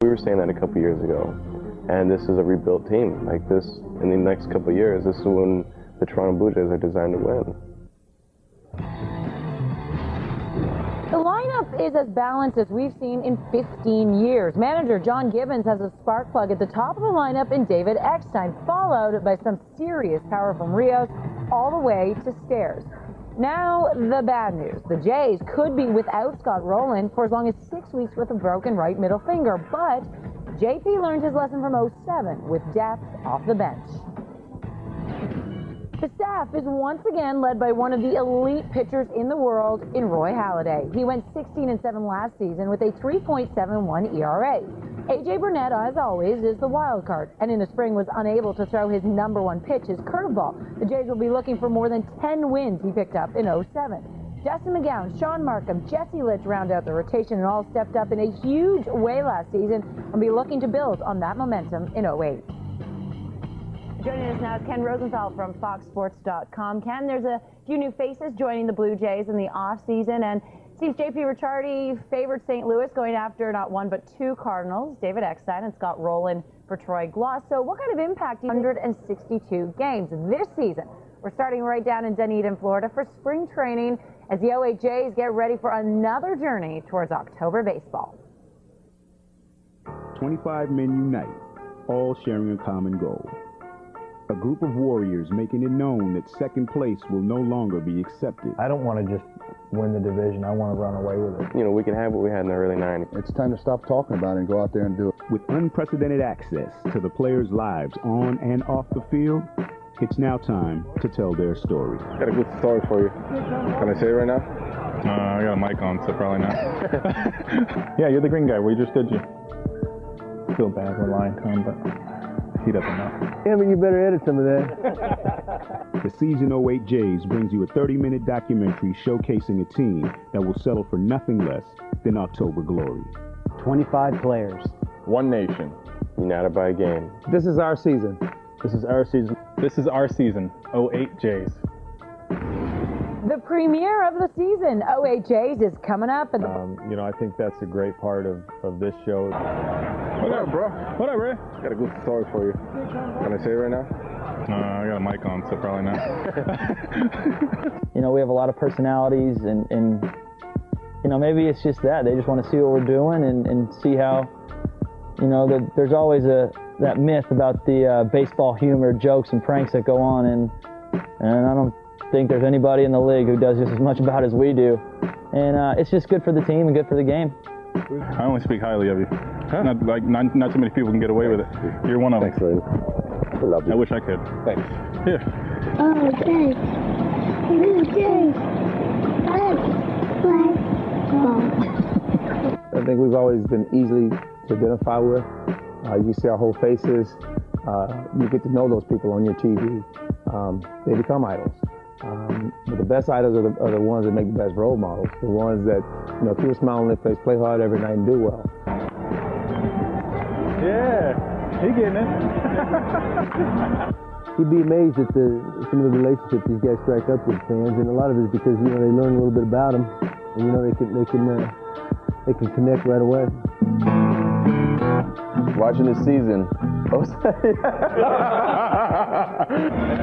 We were saying that a couple years ago, and this is a rebuilt team. Like this, in the next couple of years, this is when the Toronto Blue Jays are designed to win. The lineup is as balanced as we've seen in 15 years. Manager John Gibbons has a spark plug at the top of the lineup in David Eckstein, followed by some serious power from Rios all the way to Stairs. Now, the bad news. The Jays could be without Scott Rowland for as long as 6 weeks with a broken right middle finger, but JP learned his lesson from '07 with depth off the bench. The staff is once again led by one of the elite pitchers in the world in Roy Halladay. He went 16-7 last season with a 3.71 ERA. A.J. Burnett, as always, is the wild card, and in the spring was unable to throw his #1 pitch, his curveball. The Jays will be looking for more than 10 wins he picked up in '07. Justin McGowan, Sean Markham, Jesse Litch round out the rotation and all stepped up in a huge way last season and be looking to build on that momentum in '08. Joining us now is Ken Rosenthal from FoxSports.com. Ken, there's a few new faces joining the Blue Jays in the offseason, and it seems J.P. Ricciardi favored St. Louis, going after not one but two Cardinals, David Eckstein and Scott Rowland for Troy Gloss. So what kind of impact 162 games this season? We're starting right down in Dunedin, Florida for spring training as the '08 Jays get ready for another journey towards October baseball. 25 men unite, all sharing a common goal. A group of warriors making it known that second place will no longer be accepted. I don't want to just win the division. I want to run away with it. You know, we can have what we had in the early '90s. It's time to stop talking about it and go out there and do it. With unprecedented access to the players' lives on and off the field, it's now time to tell their story. Got a good story for you. Can I say it right now? I got a mic on, so probably not. Yeah, you're the green guy. We just did you. Feel bad when lying to him, but he doesn't know. Yeah, but you better edit some of that. The Season 08 Jays brings you a 30-minute documentary showcasing a team that will settle for nothing less than October glory. 25 players. One nation, united by a game. This is our season. This is our season. This is our season, 08 Jays. The premiere of the season, '08 Jays, is coming up. And You know, I think that's a great part of this show. What up, bro? What up, Ray? Got a good story for you. Can I say it right now? I got a mic on, so probably not. You know, we have a lot of personalities, and you know, maybe it's just that. They just want to see what we're doing and see how, you know, that there's always that myth about the baseball humor, jokes, and pranks that go on, and I don't think there's anybody in the league who does just as much about as we do. And it's just good for the team and good for the game. I only speak highly of you. Huh? Not too many people can get away with it. You're one of them. Thanks, Ray. I love you. I wish I could. Thanks. Here. Oh, Jays. Blue Jays. I think we've always been easily to identify with. You see our whole faces. You get to know those people on your TV. They become idols. But the best idols are the ones that make the best role models. The ones that, you know, keep a smile on their face, play hard every night, and do well. Yeah, he getting it. You'd be amazed at some of the relationships these guys strike up with fans, and a lot of it is because, you know, they learn a little bit about them, and, you know, they can connect right away. Watching this season.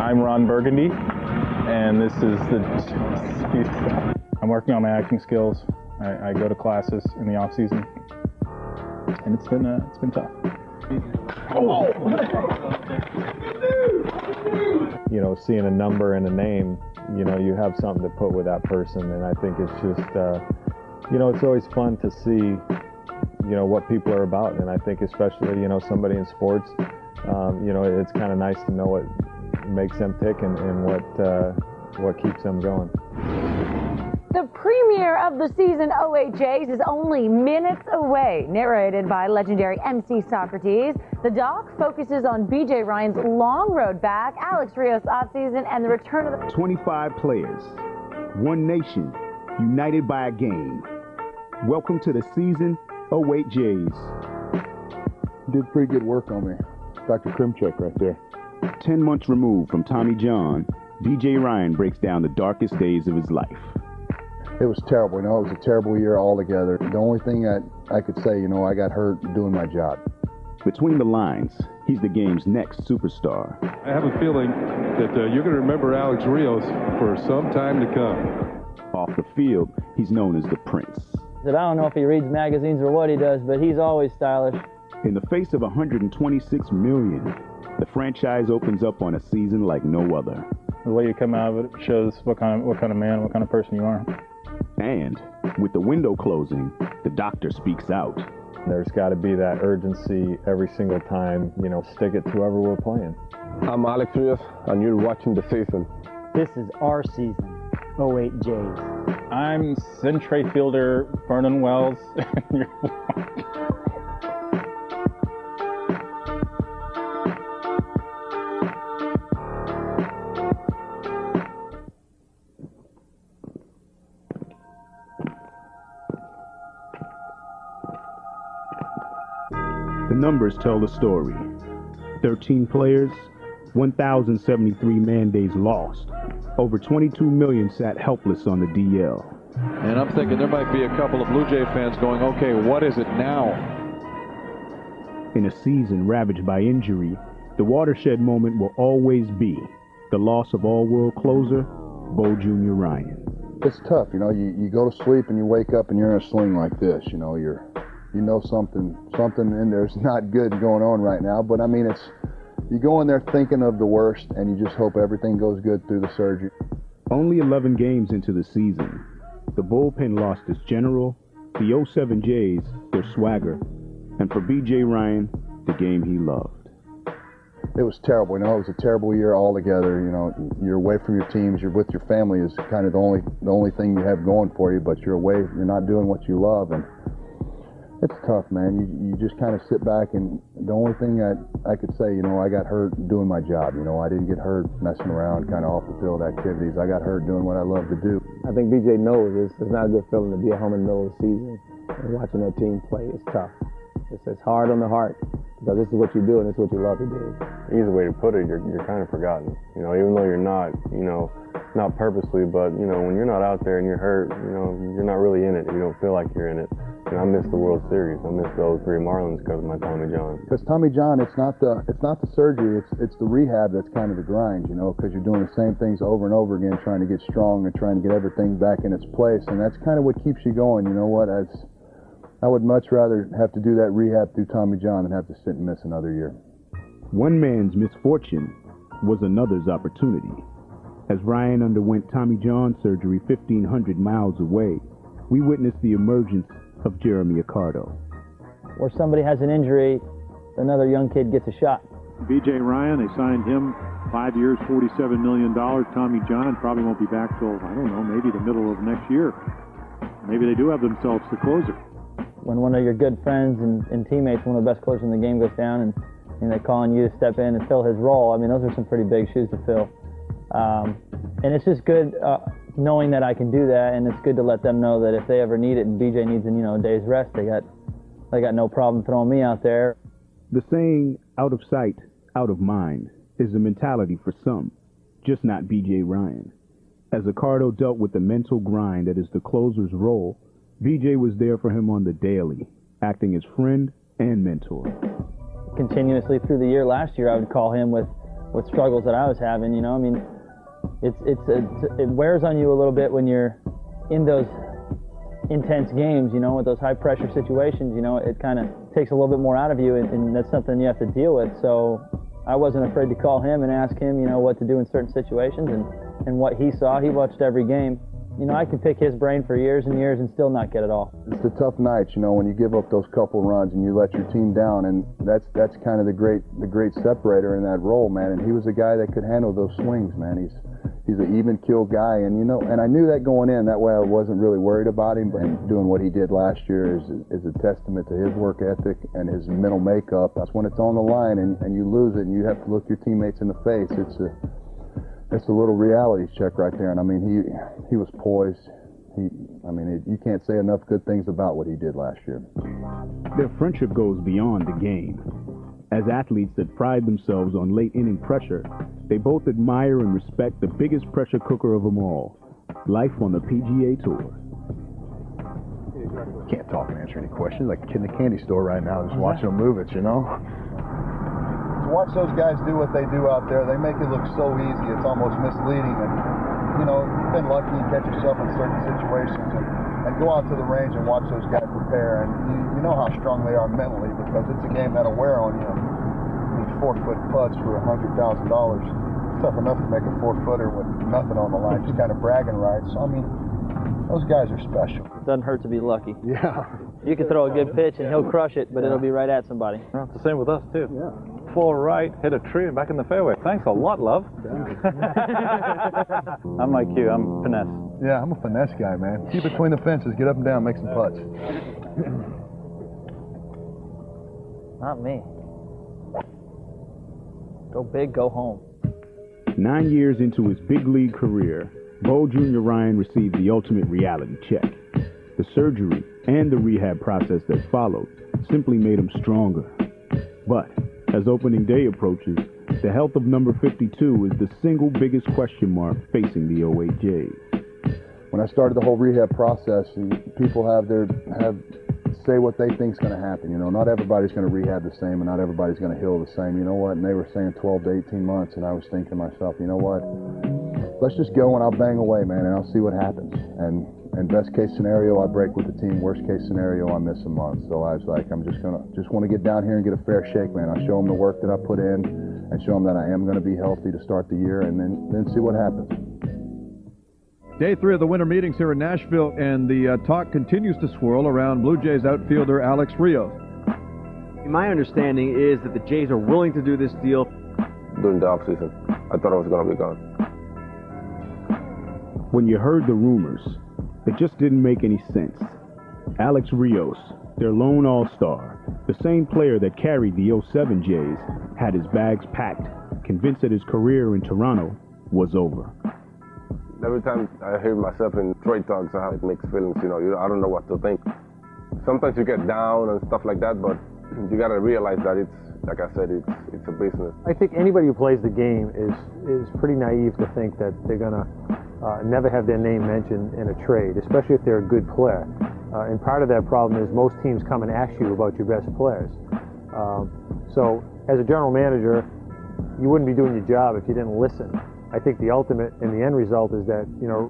I'm Ron Burgundy, and this is I'm working on my acting skills. I go to classes in the off season, and it's been tough. Oh. You know, seeing a number and a name, you know, you have something to put with that person, and I think it's just, you know, it's always fun to see, you know, what people are about, and I think especially, you know, somebody in sports, you know, it's kind of nice to know what makes them tick and what keeps them going. the premiere of the season, '08 Jays, is only minutes away. Narrated by legendary MC Socrates, the doc focuses on BJ Ryan's long road back, Alex Rios' offseason, and the return of the 25 players, one nation, united by a game. Welcome to the season 08 Jays. You did pretty good work on me. Dr. Krimchek right there. 10 months removed from Tommy John, BJ Ryan breaks down the darkest days of his life. It was terrible. You know, it was a terrible year altogether. The only thing that I could say, you know, I got hurt doing my job. Between the lines, he's the game's next superstar. I have a feeling that you're going to remember Alex Rios for some time to come. Off the field, he's known as the Prince. I don't know if he reads magazines or what he does, but he's always stylish. In the face of $126 million, the franchise opens up on a season like no other. The way you come out of it shows what kind of man, what kind of person you are. And with the window closing, the doctor speaks out. There's got to be that urgency every single time, you know, stick it to whoever we're playing. I'm Alex Rios, and you're watching the season. This is our season, 08 Jays. I'm centre fielder Vernon Wells. The numbers tell the story. 13 players, 1,073 man days lost. Over 22 million sat helpless on the DL. And I'm thinking there might be a couple of Blue Jay fans going, okay, what is it now? In a season ravaged by injury, the watershed moment will always be the loss of all-world closer, Bo Jr. Ryan. It's tough, you know, you go to sleep and you wake up and you're in a sling like this, you know, you know something in there's not good going on right now, but I mean, you go in there thinking of the worst and you just hope everything goes good through the surgery. Only 11 games into the season, the bullpen lost its general, the 07 Jays, their swagger, and for B.J. Ryan, the game he loved. It was terrible, you know, it was a terrible year altogether, you know, you're away from your teams, you're with your family is kind of the only thing you have going for you, but you're away, you're not doing what you love, and it's tough, man. You just kind of sit back, and the only thing I could say, you know, I got hurt doing my job. You know, I didn't get hurt messing around kind of off the field activities. I got hurt doing what I love to do. I think BJ knows it's not a good feeling to be at home in the middle of the season and watching that team play. It's tough. It's hard on the heart because this is what you do and it's what you love to do. Easy way to put it, you're kind of forgotten. You know, even though you're not, you know, not purposely, but, you know, when you're not out there and you're hurt, you know, you're not really in it. You don't feel like you're in it. You know, I missed the World Series. I missed the 03 Marlins because of my Tommy John. Because Tommy John, it's not the surgery, it's the rehab that's kind of the grind, you know, because you're doing the same things over and over again, trying to get strong and trying to get everything back in its place, and that's kind of what keeps you going. You know what? I would much rather have to do that rehab through Tommy John than have to sit and miss another year. One man's misfortune was another's opportunity. As Ryan underwent Tommy John surgery 1,500 miles away, we witnessed the emergence of Jeremy Accardo. Where somebody has an injury, another young kid gets a shot. B.J. Ryan, they signed him 5 years, $47 million. Tommy John probably won't be back till, I don't know, maybe the middle of next year. Maybe they do have themselves the closer. When one of your good friends and teammates, one of the best closers in the game, goes down and they call on you to step in and fill his role, I mean, those are some pretty big shoes to fill. And it's just good knowing that I can do that, and it's good to let them know that if they ever need it and BJ needs a day's rest, they got no problem throwing me out there. The saying, out of sight, out of mind, is a mentality for some, just not B.J. Ryan. As Accardo dealt with the mental grind that is the closer's role, B.J. was there for him on the daily, acting as friend and mentor. Continuously through the year, last year I would call him with struggles that I was having, you know. I mean, it wears on you a little bit when you're in those intense games, you know, with those high pressure situations, you know. It kind of takes a little bit more out of you, and that's something you have to deal with. So I wasn't afraid to call him and ask him, you know, what to do in certain situations and what he saw. He watched every game. You know, I can pick his brain for years and years and still not get it all. It's the tough nights, you know, when you give up those couple runs and you let your team down, and that's kind of the great separator in that role, man. And he was a guy that could handle those swings, man. He's an even kill guy, and you know, and I knew that going in. That way, I wasn't really worried about him. And doing what he did last year is a testament to his work ethic and his mental makeup. That's when it's on the line and you lose it, and you have to look your teammates in the face. It's a little reality check right there, and I mean, he was poised. You can't say enough good things about what he did last year. Their friendship goes beyond the game. As athletes that pride themselves on late inning pressure, they both admire and respect the biggest pressure cooker of them all, life on the PGA Tour. Can't talk, man. answer any questions. Like a kid in the candy store right now, just watching them move it, you know? To watch those guys do what they do out there, they make it look so easy, it's almost misleading. And, you know, you've been lucky to catch yourself in certain situations and go out to the range and watch those guys prepare. And you know how strong they are mentally, because it's a game that'll wear on you. These 4-foot putts for $100,000. Tough enough to make a 4-footer with nothing on the line, just kind of bragging rights. So, I mean, those guys are special. Doesn't hurt to be lucky. Yeah. You can throw a good pitch and he'll crush it, but it'll be right at somebody. Well, it's the same with us, too. Yeah. Full right, hit a tree, and back in the fairway. Thanks a lot, love. I'm like you. I'm finesse. Yeah, I'm a finesse guy, man. Keep between the fences, get up and down, make some putts. Not me. Go big, go home. 9 years into his big league career, Bo Jr. Ryan received the ultimate reality check. The surgery and the rehab process that followed simply made him stronger. But as opening day approaches, the health of number 52 is the single biggest question mark facing the 08 Jays. When I started the whole rehab process, people say what they think is going to happen. You know, not everybody's going to rehab the same, and not everybody's going to heal the same. You know what? And they were saying 12 to 18 months, and I was thinking to myself, you know what? Let's just go and I'll bang away, man, and I'll see what happens. And best case scenario, I break with the team. Worst case scenario, I miss a month. So I was like, I'm just want to get down here and get a fair shake, man. I'll show them the work that I put in, and show them that I am going to be healthy to start the year, and then see what happens. Day 3 of the winter meetings here in Nashville, and the talk continues to swirl around Blue Jays outfielder Alex Rios. My understanding is that the Jays are willing to do this deal. During the offseason, I thought I was going to be gone. When you heard the rumors, it just didn't make any sense. Alex Rios, their lone all-star, the same player that carried the 07 Jays, had his bags packed, convinced that his career in Toronto was over. Every time I hear myself in trade talks, I have mixed feelings, you know. I don't know what to think. Sometimes you get down and stuff like that, but you got to realize that it's, like I said, it's a business. I think anybody who plays the game is pretty naive to think that they're going to never have their name mentioned in a trade, especially if they're a good player. And part of that problem is most teams come and ask you about your best players. So as a general manager, you wouldn't be doing your job if you didn't listen. I think the ultimate and the end result is that, you know,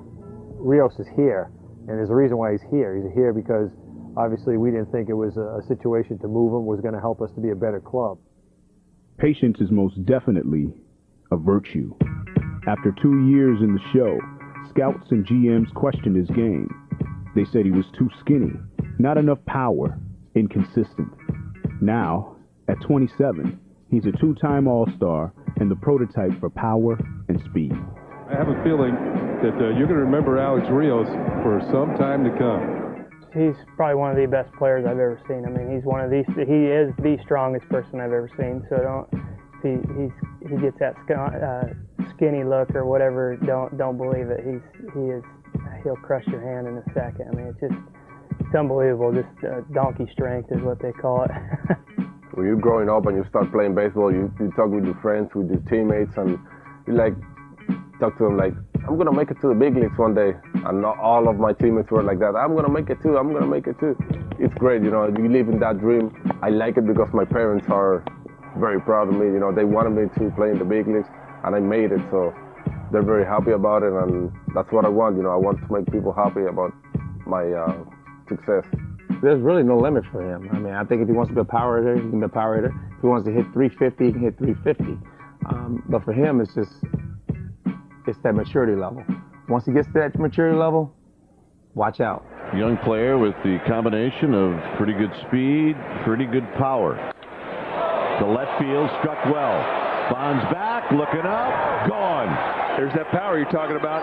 Rios is here, and there's a reason why he's here. He's here because obviously we didn't think it was a situation to move him was going to help us to be a better club. Patience is most definitely a virtue. After 2 years in the show, scouts and GMs questioned his game. They said he was too skinny, not enough power, inconsistent. Now, at 27, he's a two-time All-Star and the prototype for power and speed. I have a feeling that you're going to remember Alex Rios for some time to come. He's probably one of the best players I've ever seen. I mean, he is the strongest person I've ever seen. So he gets that skinny look or whatever. Don't believe it. He'll crush your hand in a second. I mean, it's unbelievable. Just donkey strength is what they call it. When you're growing up and you start playing baseball, you talk with your friends, with your teammates, and you talk to them like, I'm going to make it to the big leagues one day. And all of my teammates were like that. I'm going to make it too. I'm going to make it too. It's great, you know, you live in that dream. I like it because my parents are very proud of me. You know, they wanted me to play in the big leagues, and I made it. So they're very happy about it, and that's what I want. You know, I want to make people happy about my success. There's really no limit for him. I mean, I think if he wants to be a power hitter, he can be a power hitter. If he wants to hit 350, he can hit 350. But for him, it's that maturity level. Once he gets to that maturity level, watch out. Young player with the combination of pretty good speed, pretty good power. The left field struck well. Bonds back, looking up, gone. There's that power you're talking about.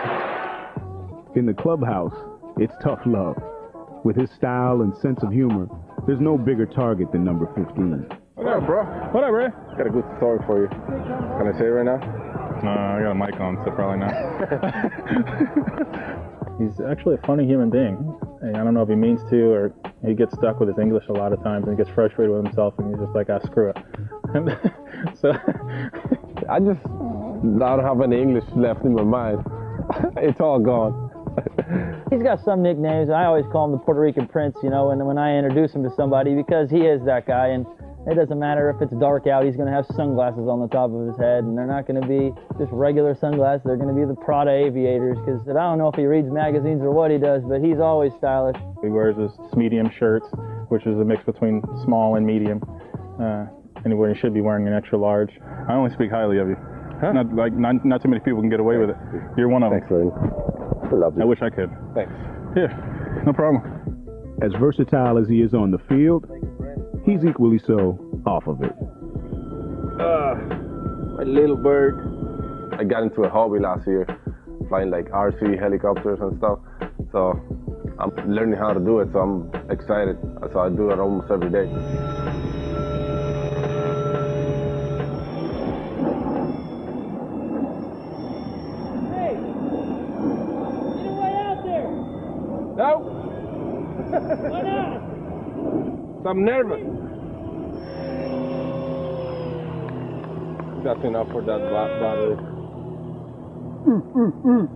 In the clubhouse, it's tough love. With his style and sense of humor, there's no bigger target than number 15. What up, bro? What up, Ray? Got a good story for you. Can I say it right now? I got a mic on, so probably not. He's actually a funny human being. And I don't know if he means to, or he gets stuck with his English a lot of times and gets frustrated with himself, and he's just like, ah, screw it. So I just don't have any English left in my mind. It's all gone. He's got some nicknames. I always call him the Puerto Rican Prince, you know, and when I introduce him to somebody, because he is that guy, and it doesn't matter if it's dark out, he's going to have sunglasses on the top of his head, and they're not going to be just regular sunglasses, they're going to be the Prada aviators, because I don't know if he reads magazines or what he does, but he's always stylish. He wears his medium shirts, which is a mix between small and medium, and when he should be wearing an extra large. I only speak highly of you. Huh? Not too many people can get away with it. You're one of them. Thanks, Lynn. I love you. I wish I could. Thanks. Yeah, no problem. As versatile as he is on the field, he's equally so off of it. My little bird. I got into a hobby last year, flying like RC helicopters and stuff. So I'm learning how to do it, so I'm excited. So I do it almost every day. No. Why not? I'm nervous. That's enough for that battery.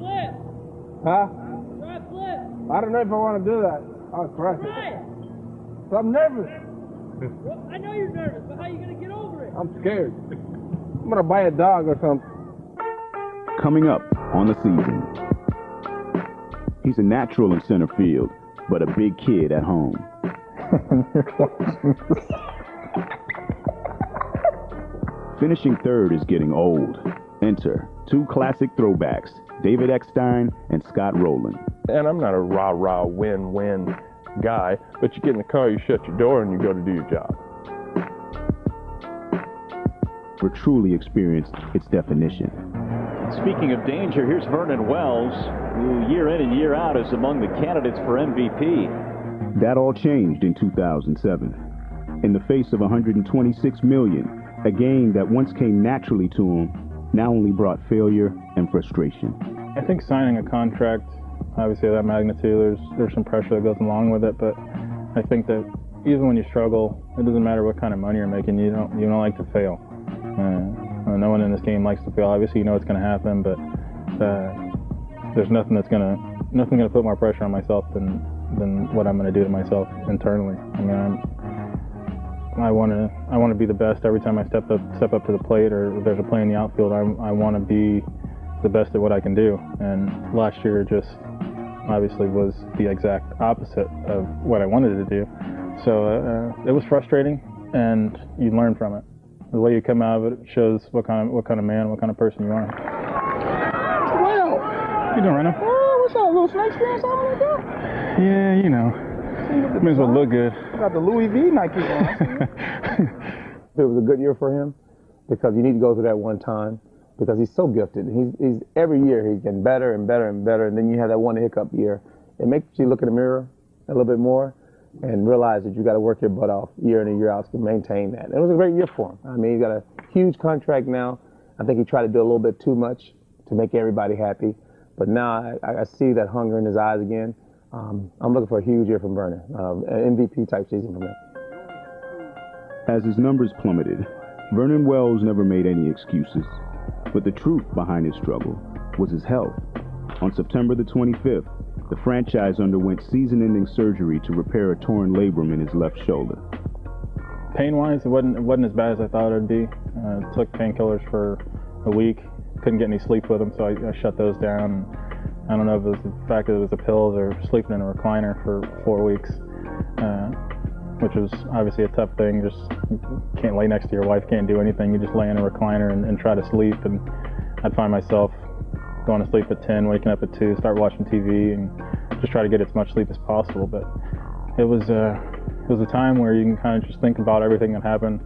Flip. Huh? Try flip. I don't know if I want to do that. I'll crush it. So I'm nervous. Well, I know you're nervous, but how are you going to get over it? I'm scared. I'm going to buy a dog or something. Coming up on the season. He's a natural in center field, but a big kid at home. Finishing third is getting old. Enter two classic throwbacks, David Eckstein and Scott Rowland. And I'm not a rah-rah win-win guy, but you get in the car, you shut your door, and you go to do your job. For truly experienced its definition. Speaking of danger, here's Vernon Wells, who year in and year out is among the candidates for MVP. That all changed in 2007. In the face of $126 million, a game that once came naturally to him now only brought failure and frustration. I think signing a contract, obviously of that magnitude, there's some pressure that goes along with it, but I think that even when you struggle, it doesn't matter what kind of money you're making, you don't like to fail. No one in this game likes to fail. Obviously, you know it's going to happen, but there's nothing gonna put more pressure on myself than what I'm going to do to myself internally. I mean, I want to be the best every time I step up to the plate, or if there's a play in the outfield. I want to be the best at what I can do. And last year just obviously was the exact opposite of what I wanted to do. So it was frustrating, and you learn from it. The way you come out of it shows what kind of man, what kind of person you are. Well, How you doing, Reno? oh, what's up, little snake stance on like that? Yeah, you know, may as well look good. Got the Louis V Nike on. It was a good year for him because you need to go through that one time because he's so gifted. He's every year he's getting better and better and better, and then you have that one hiccup year. It makes you look in the mirror a little bit more and realize that you got to work your butt off year in and year out to maintain that. It was a great year for him. I mean, he's got a huge contract now. I think he tried to do a little bit too much to make everybody happy, but now I see that hunger in his eyes again. I'm looking for a huge year from Vernon, an MVP type season from him. As his numbers plummeted, Vernon Wells never made any excuses, but the truth behind his struggle was his health. On September the 25th, the franchise underwent season-ending surgery to repair a torn labrum in his left shoulder. Pain-wise, it wasn't as bad as I thought it would be. Took painkillers for a week. Couldn't get any sleep with them, so I shut those down. I don't know if it was the fact that it was the pills or sleeping in a recliner for 4 weeks, which was obviously a tough thing. Just can't lay next to your wife, can't do anything. You just lay in a recliner and try to sleep. And I'd find myself going to sleep at 10, waking up at 2, start watching TV, and just try to get as much sleep as possible. But it was a time where you can kind of just think about everything that happened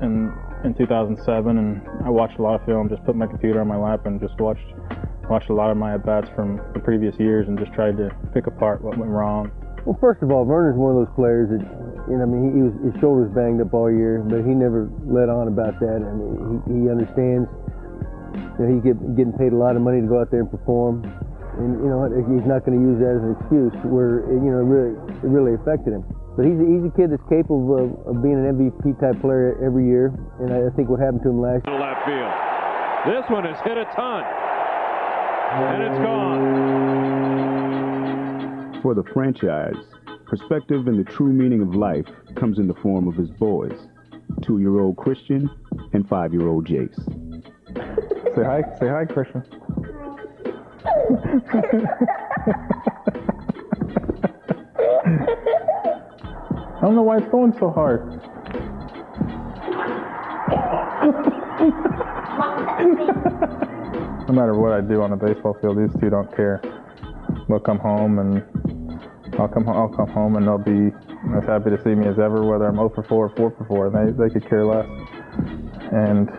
in 2007, and I watched a lot of film, just put my computer on my lap and just watched a lot of my at-bats from the previous years and just tried to pick apart what went wrong. Well, first of all, Vernon's one of those players that, you know, I mean, his shoulder's banged up all year, but he never let on about that. I mean, he understands. You know, he's getting paid a lot of money to go out there and perform, and you know he's not going to use that as an excuse where it really affected him. But he's a kid that's capable of being an MVP type player every year, and I think what happened to him last year. Left field. This one has hit a ton. And it's gone. For the franchise, perspective and the true meaning of life comes in the form of his boys, 2-year-old Christian and 5-year-old Jace. Say hi, Christian. I don't know why it's going so hard. No matter what I do on the baseball field, these two don't care. They'll come home and I'll come home and they'll be as happy to see me as ever, whether I'm 0 for 4 or 4 for 4. They could care less. And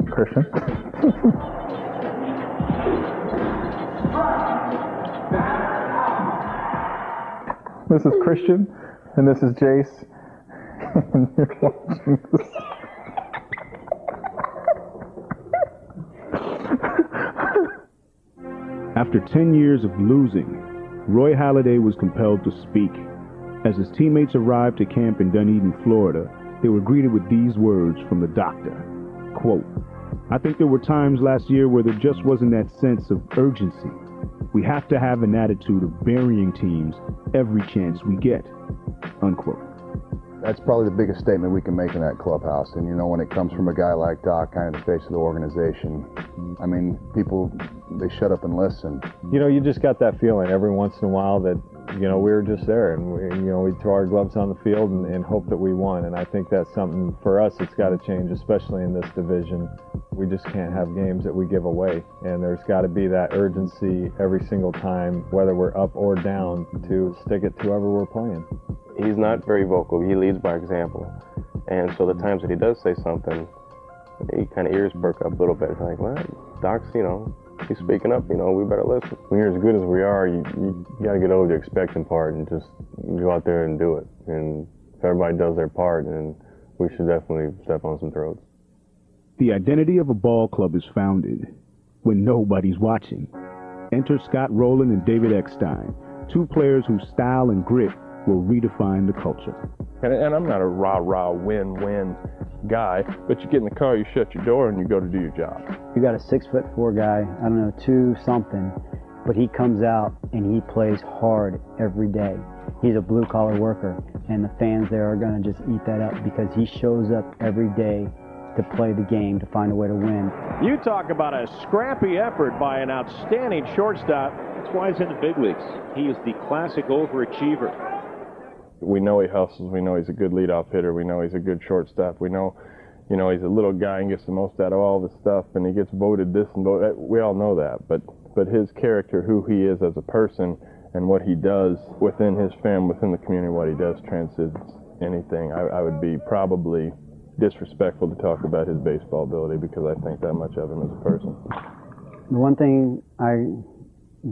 Christian. This is Christian, and this is Jace, and you're watching this. After 10 years of losing, Roy Halladay was compelled to speak. As his teammates arrived to camp in Dunedin, Florida, they were greeted with these words from the doctor. Quote, "I think there were times last year where there just wasn't that sense of urgency. We have to have an attitude of burying teams every chance we get." Unquote. That's probably the biggest statement we can make in that clubhouse. And, you know, when it comes from a guy like Doc, kind of the face of the organization, I mean, people, they shut up and listen. You know, you just got that feeling every once in a while that, you know, we were just there and, we throw our gloves on the field and hope that we won. And I think that's something for us it's got to change, especially in this division. We just can't have games that we give away. And there's got to be that urgency every single time, whether we're up or down, to stick it to whoever we're playing. He's not very vocal. He leads by example. And so the times that he does say something, he kind of ears perk up a little bit. It's like, well, Doc's, he's speaking up, we better listen. When you're as good as we are, you got to get over the expecting part and just go out there and do it. And if everybody does their part, and we should definitely step on some throats. The identity of a ball club is founded when nobody's watching. Enter Scott Rowland and David Eckstein, two players whose style and grit will redefine the culture. And I'm not a rah-rah win-win guy, but you get in the car, you shut your door, and you go to do your job. You got a 6'4" guy, I don't know, 2 something, but he comes out and he plays hard every day. He's a blue-collar worker, and the fans there are going to just eat that up because he shows up every day to play the game, to find a way to win. You talk about a scrappy effort by an outstanding shortstop. That's why he's in the big leagues. He is the classic overachiever. We know he hustles. We know he's a good leadoff hitter. We know he's a good shortstop. We know, he's a little guy and gets the most out of all the stuff, and he gets voted this and voted. We all know that, but his character, who he is as a person, and what he does within his family, within the community, what he does transcends anything. I would be probably disrespectful to talk about his baseball ability because I think that much of him as a person. The one thing I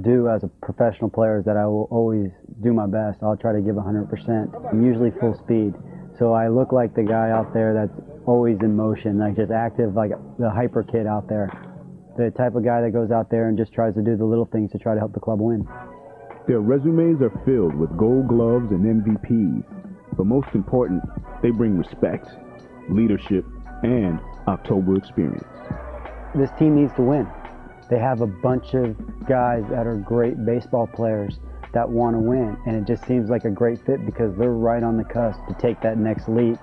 do as a professional player is that I will always do my best. I'll try to give 100%, usually full speed. So I look like the guy out there that's always in motion, like just active, like the hyper kid out there. The type of guy that goes out there and just tries to do the little things to try to help the club win. Their resumes are filled with gold gloves and MVPs, but most important, they bring respect, leadership, and October experience. This team needs to win. They have a bunch of guys that are great baseball players that want to win, and it just seems like a great fit because they're right on the cusp to take that next leap.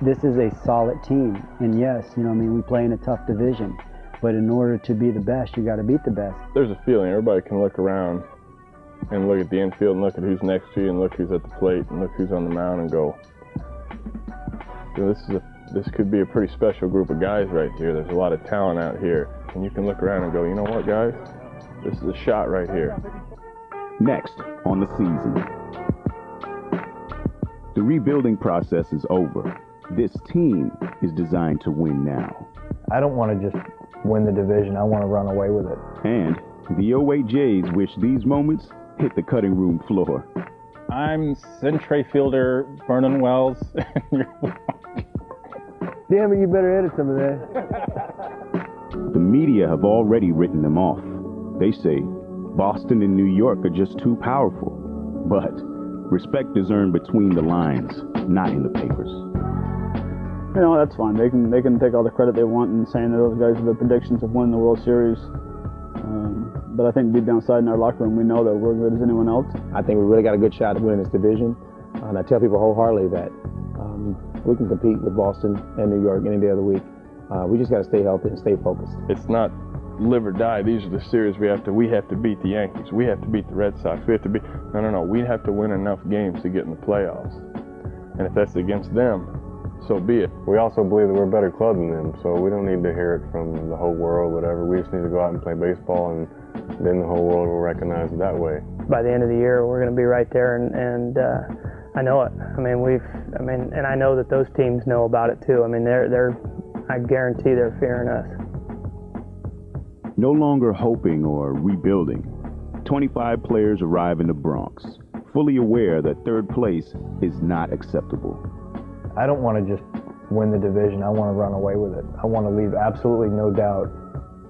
This is a solid team, and yes, we play in a tough division, but in order to be the best, you got to beat the best. There's a feeling everybody can look around and look at the infield and look at who's next to you and look who's at the plate and look who's on the mound and go, this could be a pretty special group of guys right here. There's a lot of talent out here. And you can look around and go, you know what, guys? This is a shot right here. Next on the season. The rebuilding process is over. This team is designed to win now. I don't want to just win the division. I want to run away with it. And the 08 Jays wish these moments hit the cutting room floor. I'm centre fielder Vernon Wells. Damn it, you better edit some of that. The media have already written them off. They say Boston and New York are just too powerful. But respect is earned between the lines, not in the papers. That's fine. They can take all the credit they want in saying that those guys are the predictions of winning the World Series. but I think deep down inside in our locker room, we know that we're good as anyone else. I think we really got a good shot at winning this division. And I tell people wholeheartedly that we can compete with Boston and New York any day of the week. We just got to stay healthy and stay focused. It's not live or die. These are the series we have to beat the Yankees. We have to beat the Red Sox. We have to beat, no. We have to win enough games to get in the playoffs. And if that's against them, so be it. We also believe that we're a better club than them, so we don't need to hear it from the whole world, whatever. We just need to go out and play baseball, and then the whole world will recognize it that way. By the end of the year, we're going to be right there, and I know it. And I know that those teams know about it too. I mean, I guarantee they're fearing us. No longer hoping or rebuilding, 25 players arrive in the Bronx, fully aware that third place is not acceptable. I don't want to just win the division. I want to run away with it. I want to leave absolutely no doubt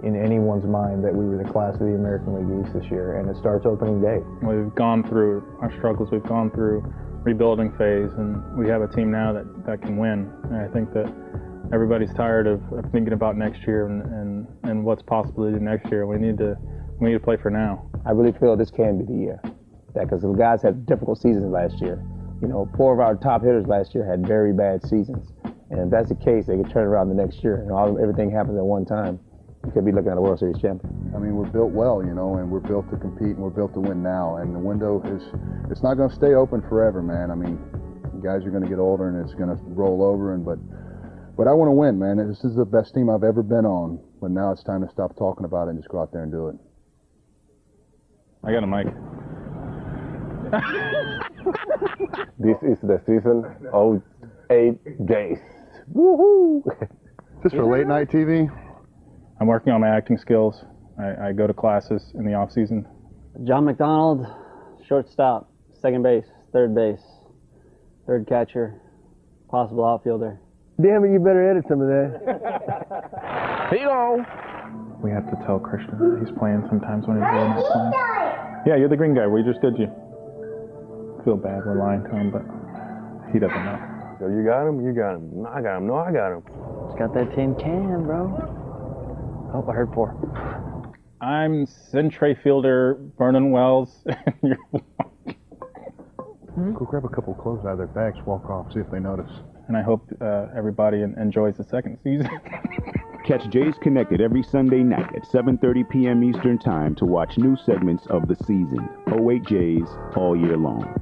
in anyone's mind that we were the class of the American League East this year, and it starts opening day. We've gone through our struggles. We've gone through rebuilding phase, and we have a team now that can win. And I think that everybody's tired of thinking about next year and what's possible to do next year. We need to play for now. I really feel this can be the year, because the guys had difficult seasons last year. You know, 4 of our top hitters last year had very bad seasons, and if that's the case, they could turn around the next year. And everything happens at one time. You could be looking at a World Series champion. I mean, we're built well, you know, and we're built to compete, and we're built to win now. And the window it's not going to stay open forever, man. I mean, guys are going to get older, and it's going to roll over. But I want to win, man. This is the best team I've ever been on. But now it's time to stop talking about it and just go out there and do it. I got a mic. This is the season of 8 days. Woohoo! Just for late night TV? I'm working on my acting skills. I go to classes in the off season. John McDonald, shortstop, second base, third third catcher, possible outfielder. Damn it, you better edit some of that. Here you go. We have to tell Christian that he's playing sometimes when he's really not playing. Yeah, you're the green guy. We just did you. Feel bad we're lying to him, but he doesn't know. So you got him? You got him. No, I got him. No, I got him. He's got that tin can, bro. Oh, I heard 4. I'm centre fielder Vernon Wells. Go grab a couple of clothes out of their bags, walk off, see if they notice. And I hope everybody enjoys the second season. Catch Jays Connected every Sunday night at 7:30 p.m. Eastern Time to watch new segments of the season. 08 Jays all year long.